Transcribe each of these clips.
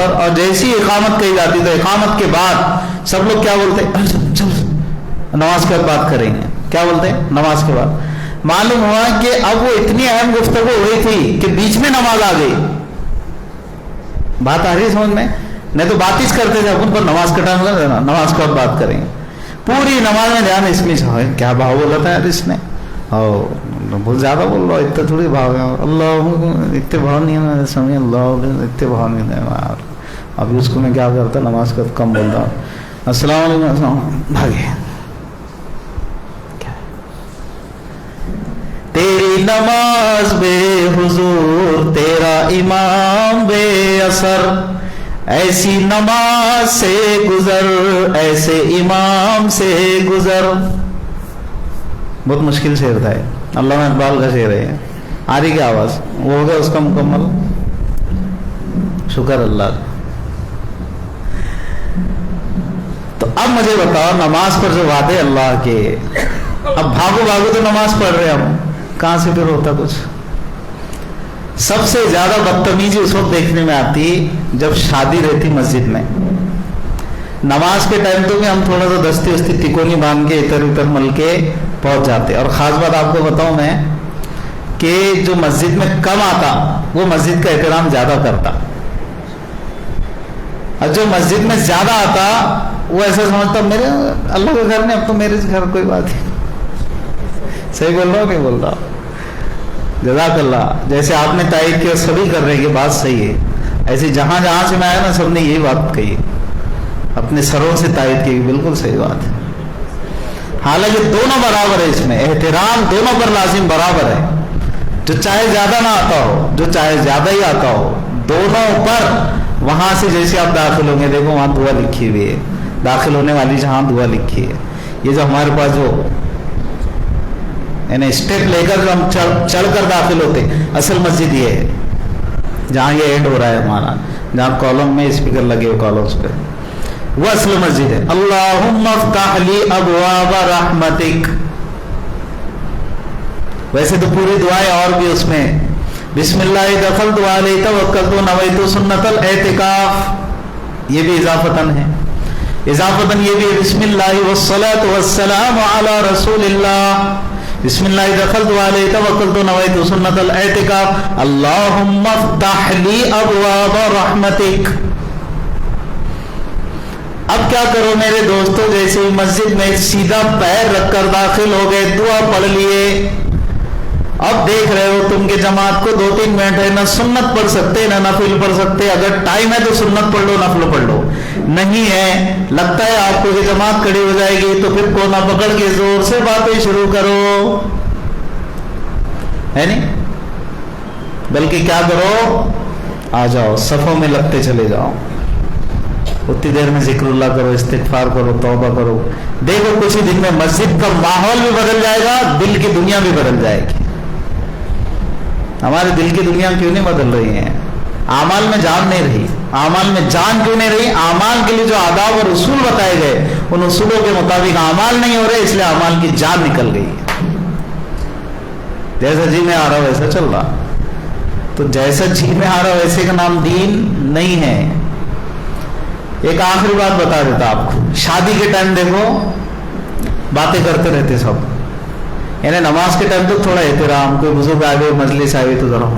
اکبر, اور جیسی اقامت کہی جاتی تو اقامت کے بعد سب لوگ کیا بولتے ہیں, چل نماز کے بعد بات کریں گے. کیا بولتے ہیں, نماز کے بعد. معلوم ہوا کہ اب وہ اتنی اہم گفتگو ہوئی تھی کہ بیچ میں نماز آ گئی. بات آ رہی ہے سمجھ میں؟ نہیں تو بات ہی کرتے تھے اپن پر, نماز کا ٹائم لگا, نماز کے بعد بات کریں گے. پوری نماز میں دھیان اس میں کیا بھاؤ بولا تھا یار اس نے, بہت زیادہ بول رہا, اتنے تھوڑی بھاؤ ہے, اللہ اتنے بھاؤ نہیں ہے سمجھ, اللہ اتنے بھاؤ نہیں ہے. ابھی اس کو میں کیا کرتا, نماز کا کم بول رہا, السلام علیکم, بھاگے. تیری نماز بے حضور, تیرا امام بے اثر, ایسی نماز سے گزر, ایسے امام سے گزر. بہت مشکل شعر تھا, علامہ اقبال کا شعر ہے. آ رہی کیا آواز؟ وہ ہو گیا اس کا مکمل, شکر اللہ. تو اب مجھے بتاؤ, نماز پر جو وعدے اللہ کے, اب بھاگو بھاگو تو نماز پڑھ رہے ہم, کہاں سے پھر ہوتا کچھ. سب سے زیادہ بدتمیزی اس وقت دیکھنے میں آتی جب شادی رہتی مسجد میں. نماز کے ٹائم تو بھی ہم تھوڑا سا دستی وستی تکونی باندھ کے ادھر ادھر مل کے پہنچ جاتے. اور خاص بات آپ کو بتاؤں میں کہ جو مسجد میں کم آتا وہ مسجد کا احترام زیادہ کرتا, اور جو مسجد میں زیادہ آتا وہ ایسا سمجھتا میرے اللہ کے گھر میں, اب تو میرے گھر کوئی بات ہی. صحیح بول رہا ہوں, نہیں بول رہا؟ جزاک اللہ. جیسے آپ نے تائید کیا, سبھی کر رہے ہیں کہ بات صحیح ہے, ایسے جہاں جہاں سے میں آیا نا سب نے یہی بات کہی, اپنے سروں سے تائید کی, بالکل صحیح بات ہے. حالانکہ دونوں برابر ہے, اس میں احترام دونوں پر لازم برابر ہے. جو چاہے زیادہ نہ آتا ہو, جو چاہے زیادہ ہی آتا ہو, دونوں پر. وہاں سے جیسے آپ داخل ہوں گے, دیکھو وہاں دعا لکھی ہوئی ہے, داخل ہونے والی جہاں دعا لکھی ہے. یہ جو ہمارے پاس جو یعنی اسٹیپ لے کر جو ہم چل کر داخل ہوتے, اصل مسجد یہ ہے جہاں یہ اینڈ ہو رہا ہے ہمارا, جہاں کالم میں اسپیکر لگے ہوئے کالمس پہ, وہ اصل مسجد ہے. اللہم افتح لی ابواب رحمتک. ویسے تو پوری دعائیں اور بھی اس میں, بسم اللہ دخلت علیہ توکلت نویت سنت الاعتکاف, یہ بھی اضافتاً ہے. اضافتاً یہ بھی ہے, بسم اللہ والصلاۃ والسلام علی رسول اللہ, بسم اللہ دخلت علیہ توکلت نویت سنت الاعتکاف, اللہم افتح لی ابواب رحمتک. اب کیا کرو میرے دوستو, جیسے مسجد میں سیدھا پیر رکھ کر داخل ہو گئے, دعا پڑھ لیے, اب دیکھ رہے ہو تم کے جماعت کو 2-3 منٹ ہے, نہ سنت پڑھ سکتے نہ نفل پڑھ سکتے. اگر ٹائم ہے تو سنت پڑھ لو, نفل پڑھ لو. نہیں ہے, لگتا ہے آپ کو کہ جماعت کھڑی ہو جائے گی, تو پھر کونا پکڑ کے زور سے باتیں شروع کرو, ہے نہیں؟ بلکہ کیا کرو, آ جاؤ صفوں میں لگتے چلے جاؤ, اتنی دیر میں ذکر اللہ کرو, استغفار کرو, توبہ کرو. دیکھو کچھ ہی دن میں مسجد کا ماحول بھی بدل جائے گا, دل کی دنیا بھی بدل جائے گی. ہمارے دل کی دنیا کیوں نہیں بدل رہی ہے؟ اعمال میں جان نہیں رہی. اعمال میں جان کیوں نہیں رہی؟ اعمال کے لیے جو آداب اور اصول بتائے گئے ان اصولوں کے مطابق اعمال نہیں ہو رہے, اس لیے اعمال کی جان نکل گئی. جیسا جی میں آ رہا ویسا چل رہا, تو جیسا جی میں آ رہا ویسے کا نام دین نہیں ہے. ایک آخری بات بتا دیتا آپ کو, شادی کے ٹائم دیکھو باتیں کرتے رہتے سب, یعنی نماز کے ٹائم تو تھوڑا احترام, کوئی بزرگ آ گئے, مجلس آ گئی تو ذرا,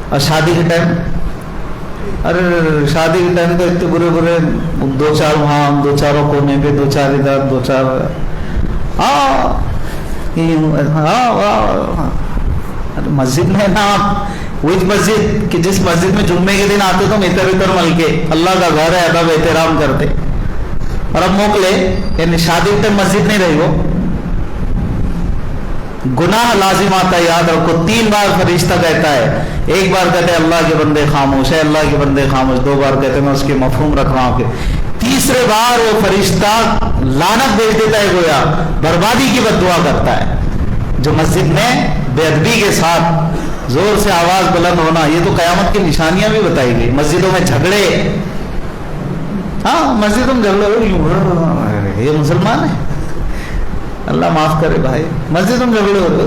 اور شادی کے ٹائم, ارے شادی کے ٹائم تو اتنے برے برے, 2-4 وہاں, 2-4 کونے پہ, 2-4 ادھر, 2-4 مسجد میں نا, وہی مسجد کہ جس مسجد میں جمعے کے دن آتے تو اتر اتر مل کے اللہ کا گھر ہے, ادب احترام کرتے. اور اب موقلے, یعنی شادی کے مسجد نہیں رہی, وہ گناہ لازم آتا ہے. یاد رکھو 3 بار فرشتہ کہتا ہے, ایک بار کہتے ہیں اللہ کے بندے خاموش ہے, اللہ کے بندے خاموش, 2 بار کہتے ہیں میں اس کے مفہوم رکھ رہا ہوں, تیسرے بار وہ فرشتہ لعنت بھیج دیتا ہے, گویا بربادی کی بد دعا کرتا ہے. جو مسجد میں بے ادبی کے ساتھ زور سے آواز بلند ہونا, یہ تو قیامت کی نشانیاں بھی بتائی گئی. مسجدوں میں جھگڑے, ہاں مسجدوں میں جھگڑے, یہ مسلمان ہے, اللہ معاف کرے بھائی, مسجدوں میں جھگڑے ہو رہے,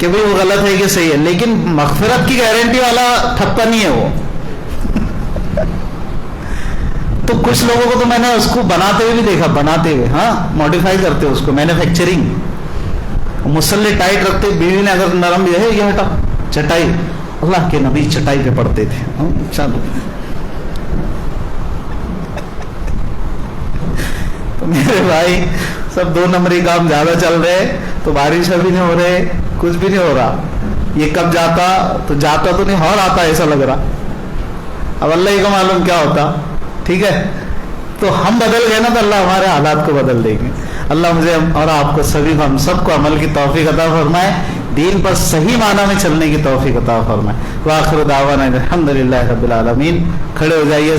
کہ بھئی وہ غلط ہے کہ صحیح ہے، لیکن مغفرت کی گارنٹی والا ٹھپا نہیں ہے وہ. تو کچھ لوگوں کو تو میں نے اس کو بناتے ہوئے بھی دیکھا، بناتے ہوئے، ہاں ماڈیفائی کرتے اس کو، مینوفیکچرنگ، مسلح ٹائٹ رکھتے، بیوی نے اگر نرم بھی ہے یہ ہٹا چٹائی، اللہ کے نبی چٹائی پہ پڑتے تھے. چلو تو میرے بھائی سب 2 نمبری کام زیادہ چل رہے، تو بارش ابھی نہیں ہو رہے، کچھ بھی نہیں ہو رہا. یہ کب جاتا تو نہیں، اور آتا ایسا لگ رہا. اب اللہ ہی کو معلوم کیا ہوتا. ٹھیک ہے، تو ہم بدل گئے نا تو اللہ ہمارے حالات کو بدل دیں گے. اللہ مجھے اور آپ کو سبھی کو، ہم سب کو عمل کی توفیق عطا فرمائے، دین پر صحیح معنی میں چلنے کی توفیق عطا فرمائے. وآخر دعوانا الحمدللہ رب العالمین. کھڑے ہو جائیے.